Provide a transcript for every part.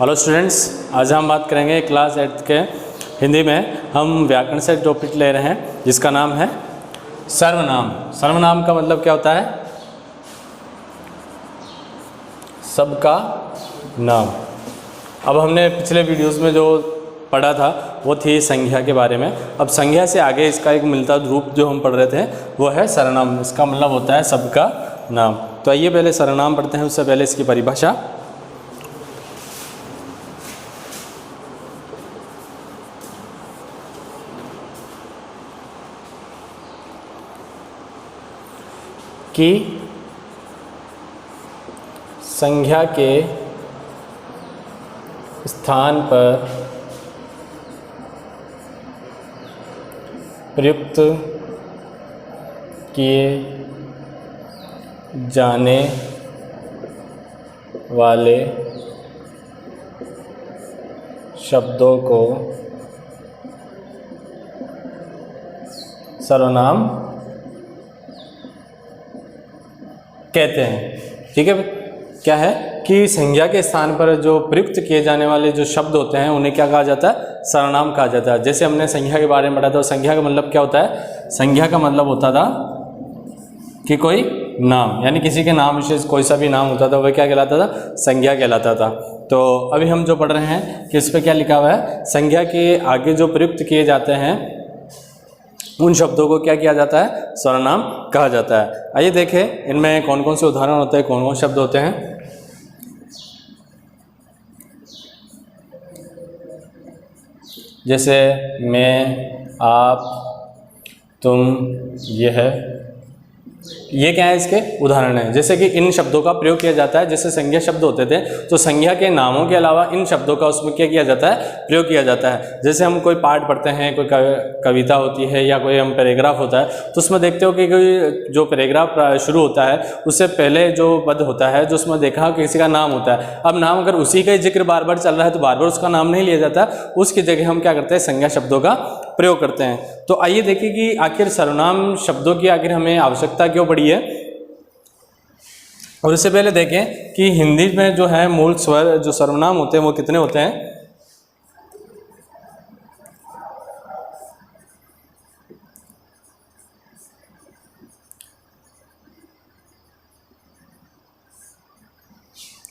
Hello students, आज हम बात करेंगे क्लास 8 के हिंदी में। हम व्याकरण से टॉपिक ले रहे हैं जिसका नाम है सर्वनाम। सर्वनाम का मतलब क्या होता है? सबका नाम। अब हमने पिछले वीडियोस में जो पढ़ा था वो थी संज्ञा के बारे में। अब संज्ञा से आगे इसका एक मिलता रूप जो हम पढ़ रहे थे वो है सर्वनाम। इसका मतलब होता है सबका नाम। तो आइए पहले सर्वनाम पढ़ते हैं, उससे पहले इसकी परिभाषा। कि संज्ञा के स्थान पर प्रयुक्त किए जाने वाले शब्दों को सर्वनाम कहते हैं। ठीक है, क्या है कि संज्ञा के स्थान पर जो प्रयुक्त किए जाने वाले जो शब्द होते हैं उन्हें क्या कहा जाता है? सर्वनाम कहा जाता है। जैसे हमने संज्ञा के बारे में पढ़ा था, संज्ञा का मतलब क्या होता है? संज्ञा का मतलब होता था कि कोई नाम, यानी किसी के नाम विशेष कोई सा भी नाम होता था वह क्या कहलाता था? संज्ञा कहलाता था। तो अभी हम जो पढ़ रहे हैं कि इस पर क्या लिखा हुआ है? संज्ञा के आगे जो प्रयुक्त किए जाते हैं उन शब्दों को क्या किया जाता है? सर्वनाम कहा जाता है। आइए देखें इनमें कौन कौन से उदाहरण होते हैं, कौन कौन शब्द होते हैं। जैसे मैं, आप, तुम, यह, ये क्या है? इसके उदाहरण हैं। जैसे कि इन शब्दों का प्रयोग किया जाता है, जैसे संज्ञा शब्द होते थे तो संज्ञा के नामों के अलावा इन शब्दों का उसमें क्या किया जाता है? प्रयोग किया जाता है। जैसे हम कोई पाठ पढ़ते हैं, कोई कविता होती है या कोई हम पैराग्राफ होता है, तो उसमें देखते हो कि कोई जो पैराग्राफ शुरू होता है उससे पहले जो पद होता है जो उसमें देखा किसी का नाम होता है। अब नाम अगर उसी का जिक्र बार बार चल रहा है तो बार बार उसका नाम नहीं लिया जाता, उसकी जगह हम क्या करते हैं? संज्ञा शब्दों का प्रयोग करते हैं। तो आइए देखिए कि आखिर सर्वनाम शब्दों की आखिर हमें आवश्यकता क्यों पड़ी है। और इससे पहले देखें कि हिंदी में जो है मूल स्वर जो सर्वनाम होते हैं वो कितने होते हैं।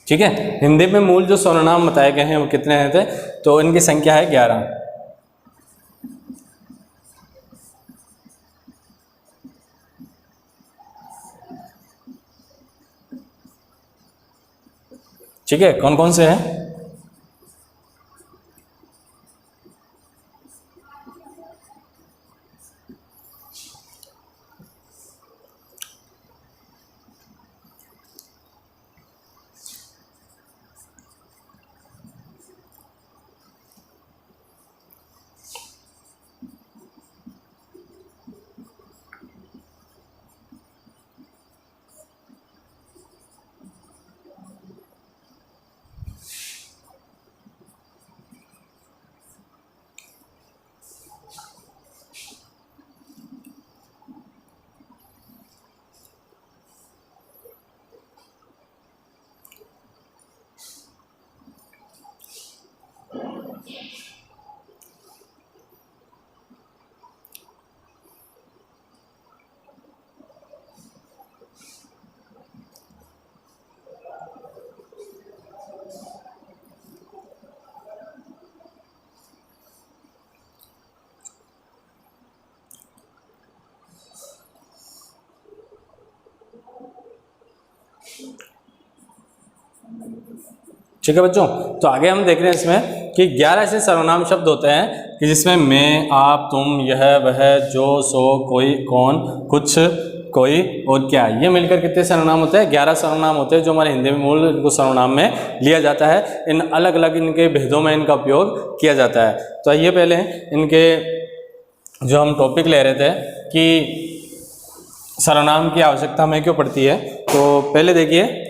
ठीक है, हिंदी में मूल जो सर्वनाम बताए गए हैं वो कितने हैं थे? तो इनकी संख्या है 11। ठीक है, कौन कौन से हैं? ठीक है बच्चों, तो आगे हम देख रहे हैं इसमें कि 11 ऐसे सर्वनाम शब्द होते हैं कि जिसमें मैं, आप, तुम, यह, वह, जो, सो, कोई, कौन, कुछ, कोई और क्या, ये मिलकर कितने सर्वनाम होते हैं? 11 सर्वनाम होते हैं जो हमारे हिंदी में मूल इनको सर्वनाम में लिया जाता है। इन अलग अलग इनके भेदों में इनका उपयोग किया जाता है। तो आइए पहले इनके जो हम टॉपिक ले रहे थे कि सर्वनाम की आवश्यकता हमें क्यों पड़ती है, तो पहले देखिए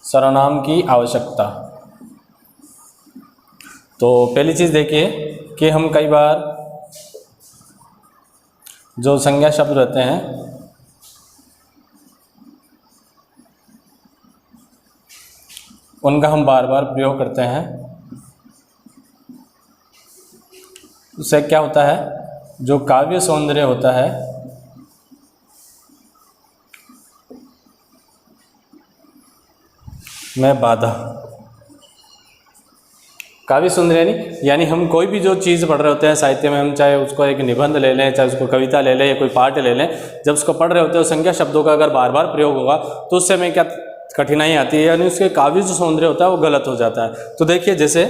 सर्वनाम की आवश्यकता। तो पहली चीज़ देखिए कि हम कई बार जो संज्ञा शब्द रहते हैं उनका हम बार बार प्रयोग करते हैं, उससे क्या होता है, जो काव्य सौंदर्य होता है में बाधा। काव्य सौंदर्य यानी हम कोई भी जो चीज़ पढ़ रहे होते हैं साहित्य में, हम चाहे उसको एक निबंध ले लें, चाहे उसको कविता ले लें या कोई पाठ ले लें, जब उसको पढ़ रहे होते हैं संज्ञा शब्दों का अगर बार बार प्रयोग होगा तो उससे हमें क्या कठिनाई आती है, यानी उसके काव्य जो सौंदर्य होता है वो गलत हो जाता है। तो देखिए जैसे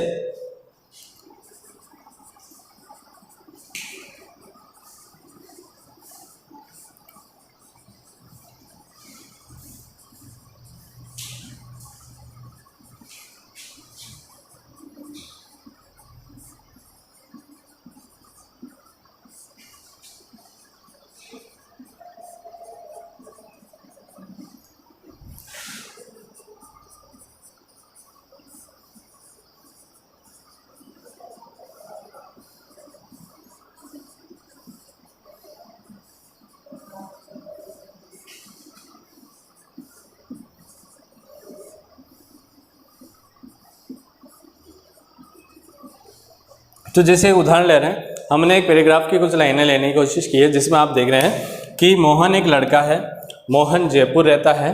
तो जैसे उदाहरण ले रहे हैं, हमने एक पैराग्राफ की कुछ लाइनें लेने की कोशिश की है जिसमें आप देख रहे हैं कि मोहन एक लड़का है, मोहन जयपुर रहता है,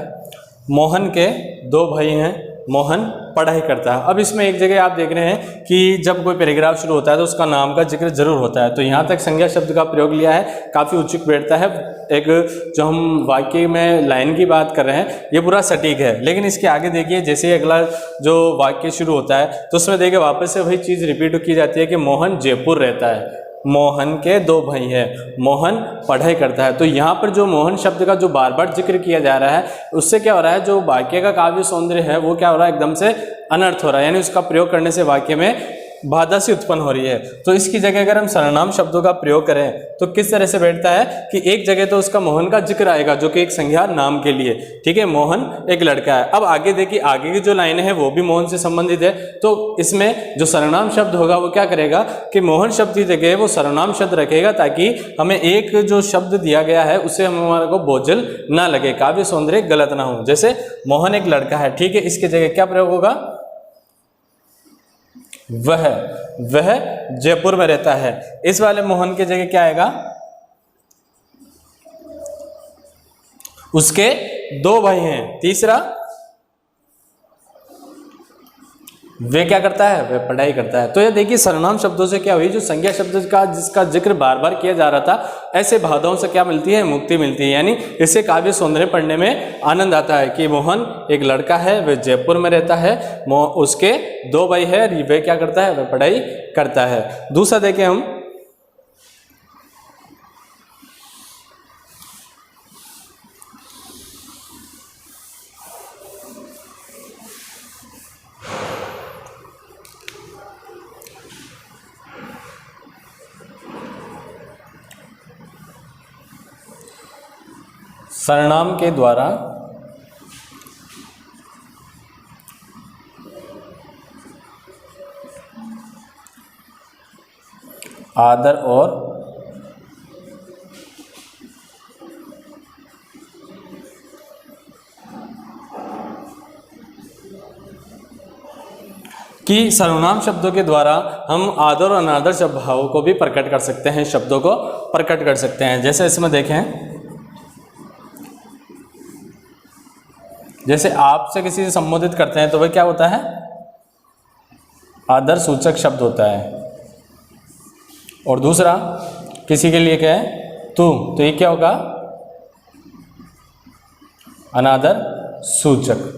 मोहन के 2 भाई हैं, मोहन पढ़ाई करता है। अब इसमें एक जगह आप देख रहे हैं कि जब कोई पैराग्राफ शुरू होता है तो उसका नाम का जिक्र जरूर होता है, तो यहाँ तक संज्ञा शब्द का प्रयोग लिया है, काफ़ी उचित बैठता है। एक जो हम वाक्य में लाइन की बात कर रहे हैं ये पूरा सटीक है, लेकिन इसके आगे देखिए जैसे अगला जो वाक्य शुरू होता है तो उसमें देखिए वापस से वही चीज़ रिपीट की जाती है कि मोहन जयपुर रहता है, मोहन के 2 भाई हैं, मोहन पढ़ाई करता है। तो यहाँ पर जो मोहन शब्द का जो बार बार जिक्र किया जा रहा है उससे क्या हो रहा है, जो वाक्य का काव्य सौंदर्य है वो क्या हो रहा है, एकदम से अनर्थ हो रहा है, यानी उसका प्रयोग करने से वाक्य में बाधा सी उत्पन्न हो रही है। तो इसकी जगह अगर हम सर्वनाम शब्दों का प्रयोग करें तो किस तरह से बैठता है कि एक जगह तो उसका मोहन का जिक्र आएगा जो कि एक संज्ञा नाम के लिए, ठीक है, मोहन एक लड़का है। अब आगे देखिए आगे की जो लाइन है वो भी मोहन से संबंधित है, तो इसमें जो सर्वनाम शब्द होगा वो क्या करेगा कि मोहन शब्द की जगह वो सर्वनाम शब्द रखेगा ताकि हमें एक जो शब्द दिया गया है उससे हमारे को बोझल ना लगे, काव्य सौंदर्य गलत ना हो। जैसे मोहन एक लड़का है, ठीक है, इसकी जगह क्या प्रयोग होगा, वह जयपुर में रहता है। इस वाले मोहन की जगह क्या आएगा, उसके 2 भाई हैं। तीसरा वे क्या करता है, वह पढ़ाई करता है। तो ये देखिए सर्वनाम शब्दों से क्या हुई, जो संज्ञा शब्द का जिसका जिक्र बार बार किया जा रहा था, ऐसे बाधाओं से क्या मिलती है, मुक्ति मिलती है, यानी इससे काव्य सौंदर्य पढ़ने में आनंद आता है कि मोहन एक लड़का है, वह जयपुर में रहता है, उसके 2 भाई है, वह क्या करता है, वह पढ़ाई करता है। दूसरा देखें हम, सर्वनाम के द्वारा आदर और कि सर्वनाम शब्दों के द्वारा हम आदर और अनादर शब्द भावों को भी प्रकट कर सकते हैं, शब्दों को प्रकट कर सकते हैं। जैसे इसमें देखें, जैसे आपसे किसी से संबोधित करते हैं तो वह क्या होता है, आदर सूचक शब्द होता है। और दूसरा किसी के लिए क्या है, तू, तो ये क्या होगा, अनादर सूचक,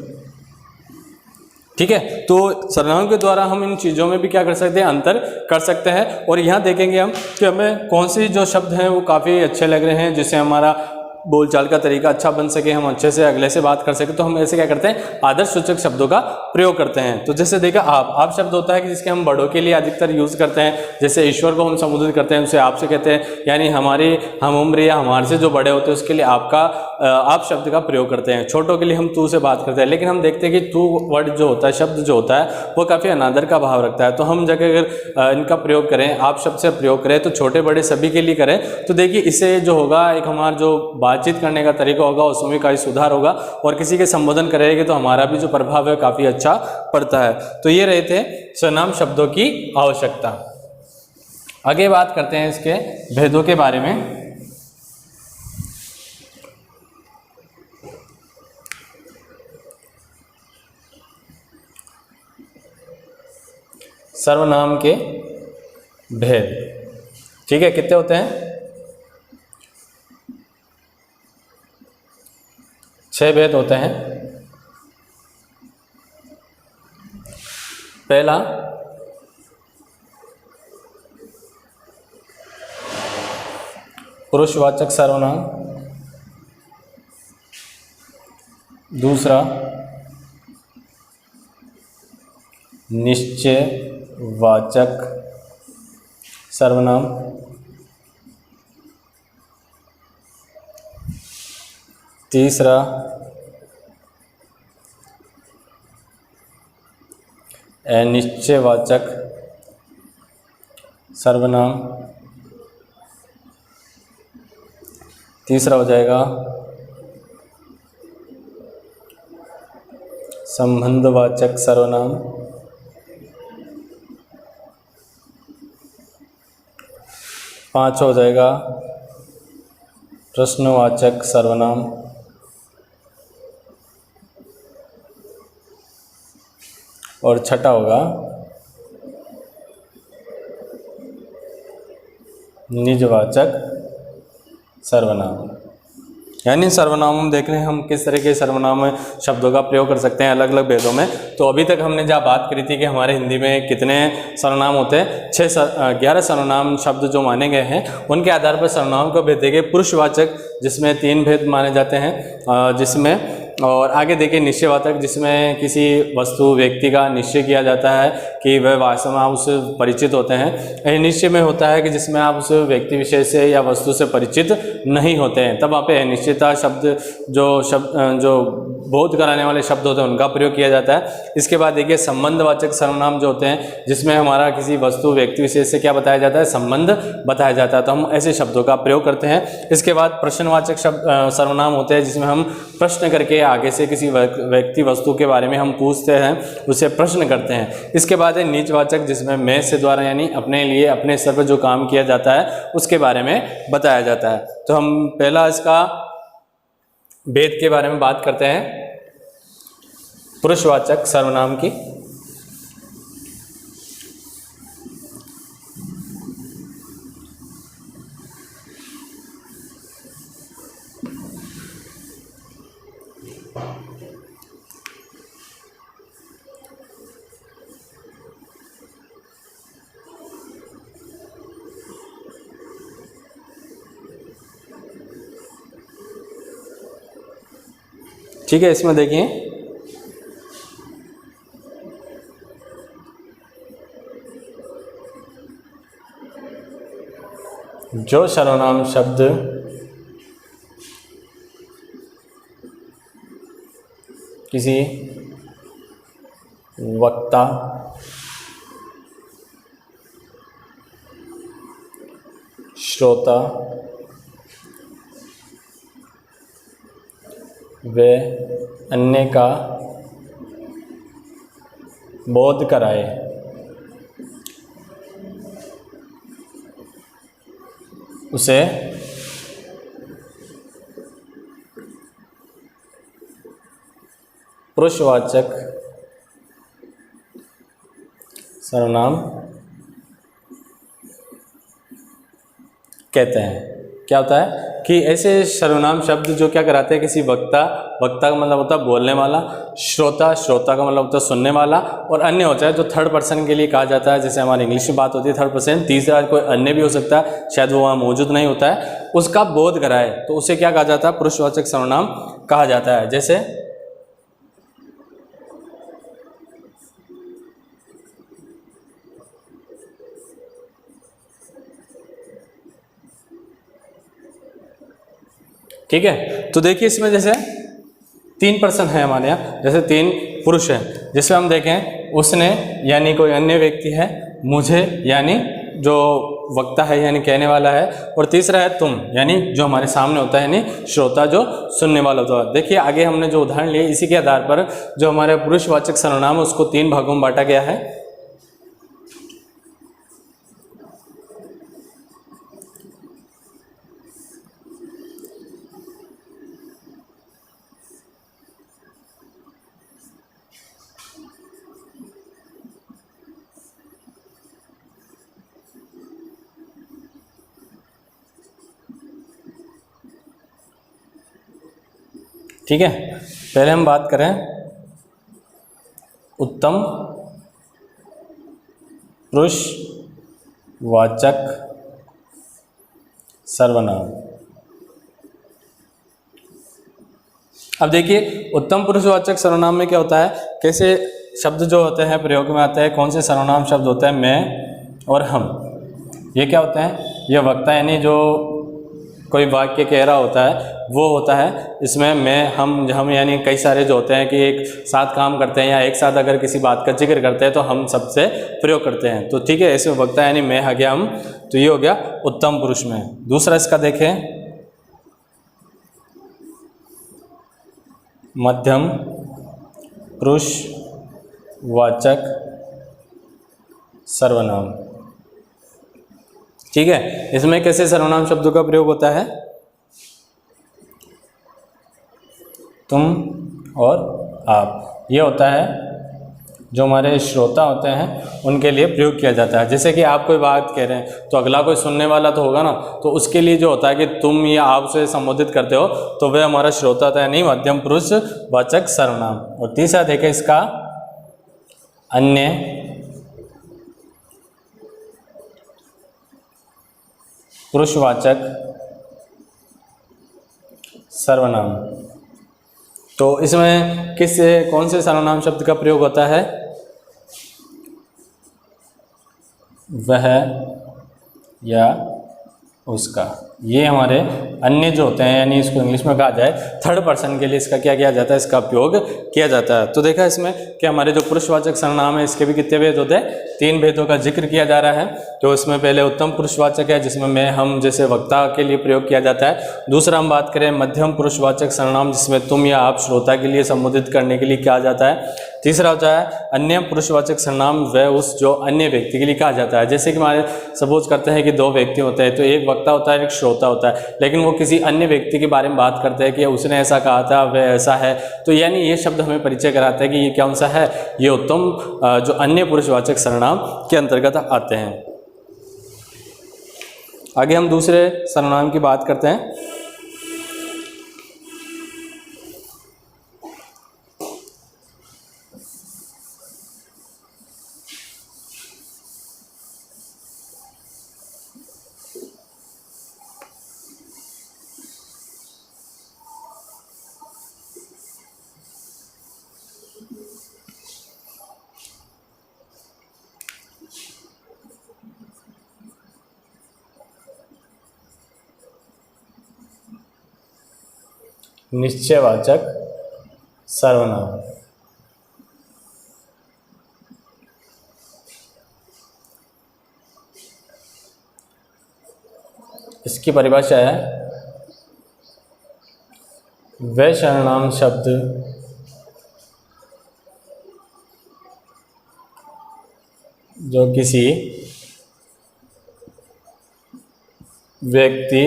ठीक है। तो सर्वनाम के द्वारा हम इन चीज़ों में भी क्या कर सकते हैं, अंतर कर सकते हैं। और यहाँ देखेंगे हम कि हमें कौन से जो शब्द हैं वो काफ़ी अच्छे लग रहे हैं, जिससे हमारा बोलचाल का तरीका अच्छा बन सके, हम अच्छे से अगले से बात कर सके, तो हम ऐसे क्या करते हैं, आदर्श सूचक शब्दों का प्रयोग करते हैं। तो जैसे देखा आप शब्द होता है कि जिसके हम बड़ों के लिए अधिकतर यूज़ करते हैं। जैसे ईश्वर को हम संबोधित करते हैं उसे आपसे कहते हैं, यानी हमारी हम उम्र या हमारे से जो बड़े होते हैं उसके लिए आपका आप शब्द का प्रयोग करते हैं। छोटों के लिए हम तू से बात करते हैं, लेकिन हम देखते हैं कि तू वर्ड जो होता है, शब्द जो होता है, वो काफ़ी अनादर का भाव रखता है। तो हम जगह अगर इनका प्रयोग करें, आप शब्द से प्रयोग करें, तो छोटे बड़े सभी के लिए करें, तो देखिए इससे जो होगा, एक हमारा जो बातचीत करने का तरीका होगा उसमें भी काफ़ी सुधार होगा, और किसी के संबोधन करेंगे तो हमारा भी जो प्रभाव है काफ़ी अच्छा पड़ता है। तो ये रहे थे सर्वनाम शब्दों की आवश्यकता। आगे बात करते हैं इसके भेदों के बारे में। सर्वनाम के भेद, ठीक है, कितने होते हैं? 6 भेद होते हैं। पहला, पुरुषवाचक सर्वनाम। दूसरा, निश्चयवाचक सर्वनाम। तीसरा, अनिश्चयवाचक सर्वनाम। तीसरा हो जाएगा संबंधवाचक सर्वनाम। पांचवा हो जाएगा प्रश्नवाचक सर्वनाम। और छठा होगा निजवाचक सर्वनाम। यानी सर्वनाम हम देख रहे हैं हम किस तरह के सर्वनाम शब्दों का प्रयोग कर सकते हैं अलग अलग भेदों में। तो अभी तक हमने जहाँ बात करी थी कि हमारे हिंदी में कितने सर्वनाम होते हैं, 11 सर्वनाम शब्द जो माने गए हैं, उनके आधार पर सर्वनाम को भेद देंगे। पुरुषवाचक जिसमें 3 भेद माने जाते हैं, जिसमें, और आगे देखिए निश्चयवाचक जिसमें किसी वस्तु व्यक्ति का निश्चय किया जाता है कि वह वास्तव में आप उससे परिचित होते हैं। निश्चय में होता है कि जिसमें आप उस व्यक्ति विशेष से या वस्तु से परिचित नहीं होते हैं, तब वहाँ पे अनिश्चितता शब्द जो बोध कराने वाले शब्द होते हैं उनका प्रयोग किया जाता है। इसके बाद देखिए संबंधवाचक सर्वनाम जो होते हैं, जिसमें हमारा किसी वस्तु व्यक्ति विशेष से क्या बताया जाता है, संबंध बताया जाता है, तो हम ऐसे शब्दों का प्रयोग करते हैं। इसके बाद प्रश्नवाचक सर्वनाम होते हैं, जिसमें हम प्रश्न करके आगे से किसी व्यक्ति वस्तु के बारे में हम पूछते हैं, उसे प्रश्न करते हैं। इसके बाद है निजवाचक, जिसमें मैं से द्वारा यानी अपने लिए अपने स्तर पर जो काम किया जाता है उसके बारे में बताया जाता है। तो हम पहला इसका भेद के बारे में बात करते हैं, पुरुषवाचक सर्वनाम की। ठीक है, इसमें देखिए जो सर्वनाम शब्द किसी वक्ता, श्रोता व अन्य का बोध कराए, उसे पुरुषवाचक सर्वनाम कहते हैं। क्या होता है कि ऐसे सर्वनाम शब्द जो क्या कराते हैं, किसी वक्ता का मतलब होता है बोलने वाला, श्रोता का मतलब होता है सुनने वाला, और अन्य होता है जो थर्ड पर्सन के लिए कहा जाता है, जैसे हमारी इंग्लिश में बात होती है थर्ड पर्सन, तीसरा कोई अन्य भी हो सकता है, शायद वो वहाँ मौजूद नहीं होता है, उसका बोध कराए, तो उसे क्या कहा जाता है, पुरुषवाचक सर्वनाम कहा जाता है। जैसे ठीक है। तो देखिए इसमें जैसे 3 पर्सन है हमारे यहाँ, जैसे 3 पुरुष हैं, जिसमें हम देखें उसने यानी कोई अन्य व्यक्ति है, मुझे यानी जो वक्ता है यानी कहने वाला है, और तीसरा है तुम यानी जो हमारे सामने होता है यानी श्रोता जो सुनने वाला होता है। देखिए आगे हमने जो उदाहरण लिए इसी के आधार पर जो हमारे पुरुषवाचक सर्वनाम है उसको 3 भागों में बांटा गया है। ठीक है, पहले हम बात करें उत्तम पुरुषवाचक सर्वनाम। अब देखिए उत्तम पुरुषवाचक सर्वनाम में क्या होता है, कैसे शब्द जो होते हैं प्रयोग में आते हैं, कौन से सर्वनाम शब्द होते हैं, मैं और हम। ये क्या होते हैं, यह वक्ता यानी जो कोई वाक्य कह रहा होता है वो होता है। इसमें मैं हम यानी कई सारे जो होते हैं कि एक साथ काम करते हैं या एक साथ अगर किसी बात का जिक्र करते हैं तो हम सबसे प्रयोग करते हैं। तो ठीक है, इसमें वक्ता यानी मैं आ गया, हम, तो ये हो गया उत्तम पुरुष में। दूसरा इसका देखें मध्यम पुरुषवाचक सर्वनाम। ठीक है, इसमें कैसे सर्वनाम शब्दों का प्रयोग होता है, तुम और आप, ये होता है जो हमारे श्रोता होते हैं उनके लिए प्रयोग किया जाता है। जैसे कि आप कोई बात कह रहे हैं तो अगला कोई सुनने वाला तो होगा ना, तो उसके लिए जो होता है कि तुम या आप से संबोधित करते हो तो वह हमारा श्रोता होता है, नहीं मध्यम पुरुषवाचक सर्वनाम। और तीसरा देखें इसका अन्य पुरुषवाचक सर्वनाम। तो इसमें कौन से सर्वनाम शब्द का प्रयोग होता है, वह या उसका। ये हमारे अन्य जो होते हैं यानी इसको इंग्लिश में कहा जाए थर्ड पर्सन के लिए इसका क्या किया जाता है, इसका उपयोग किया जाता है। तो देखा इसमें कि हमारे जो पुरुषवाचक सर्वनाम है इसके भी कितने भेद होते हैं, 3 भेदों का जिक्र किया जा रहा है। तो इसमें पहले उत्तम पुरुषवाचक है जिसमें मैं हम जैसे वक्ता के लिए प्रयोग किया जाता है। दूसरा हम बात करें मध्यम पुरुषवाचक सर्वनाम जिसमें तुम या आप श्रोता के लिए संबोधित करने के लिए कहा जाता है। तीसरा होता है अन्य पुरुषवाचक सर्वनाम, वह उस जो अन्य व्यक्ति के लिए कहा जाता है। जैसे कि हमारे सपोज करते हैं कि 2 व्यक्ति होते हैं, तो एक वक्ता होता है एक श्रोता होता है, लेकिन वो किसी अन्य व्यक्ति के बारे में बात करते हैं कि उसने ऐसा कहा था, वह ऐसा है। तो यानी ये शब्द हमें परिचय कराता है कि ये कौन सा है, ये उत्तम जो अन्य पुरुषवाचक सर्वनाम के अंतर्गत आते हैं। आगे हम दूसरे सर्वनाम की बात करते हैं। निश्चयवाचक सर्वनाम। इसकी परिभाषा है वह सर्वनाम शब्द जो किसी व्यक्ति,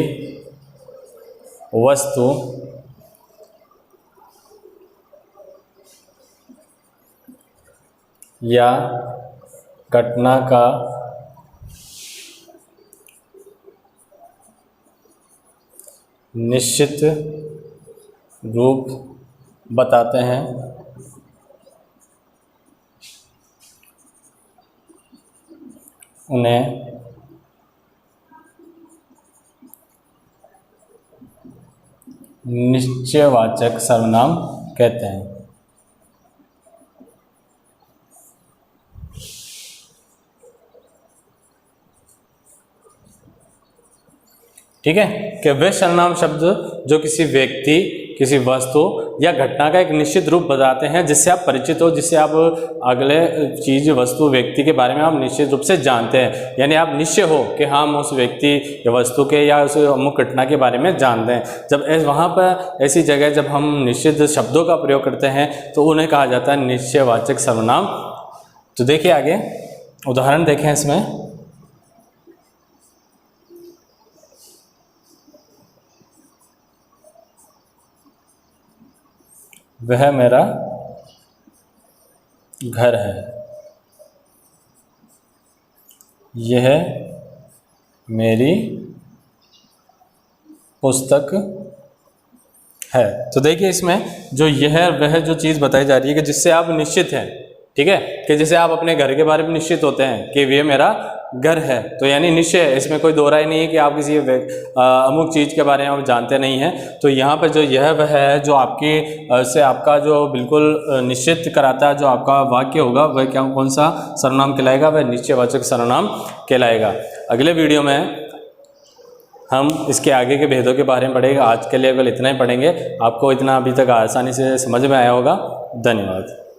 वस्तु या घटना का निश्चित रूप बताते हैं, उन्हें निश्चयवाचक सर्वनाम कहते हैं। ठीक है, कि वे सर्वनाम शब्द जो किसी व्यक्ति, किसी वस्तु या घटना का एक निश्चित रूप बताते हैं जिससे आप परिचित हो, जिससे आप अगले चीज़, वस्तु, व्यक्ति के बारे में आप निश्चित रूप से जानते हैं, यानी आप निश्चय हो कि हम उस व्यक्ति या वस्तु के या उस अमुक घटना के बारे में जानते हैं। जब वहाँ पर ऐसी जगह जब हम निश्चित शब्दों का प्रयोग करते हैं तो उन्हें कहा जाता है निश्चयवाचक सर्वनाम। तो देखिए आगे उदाहरण देखें इसमें। वह मेरा घर है, यह मेरी पुस्तक है। तो देखिए इसमें जो यह वह जो चीज़ बताई जा रही है कि जिससे आप निश्चित हैं, ठीक है, कि जैसे आप अपने घर के बारे में निश्चित होते हैं कि ये मेरा घर है, तो यानी निश्चय है, इसमें कोई दो राय नहीं है कि आप किसी अमुक चीज़ के बारे में आप जानते नहीं हैं। तो यहाँ पर जो यह वह है जो आपकी से आपका जो बिल्कुल निश्चित कराता है, जो आपका वाक्य होगा वह क्या, कौन सा सर्वनाम कहलाएगा, वह निश्चयवाचक सर्वनाम कहलाएगा। अगले वीडियो में हम इसके आगे के भेदों के बारे में पढ़ेंगे। आज के लिए केवल इतना ही पढ़ेंगे। आपको इतना अभी तक आसानी से समझ में आया होगा। धन्यवाद।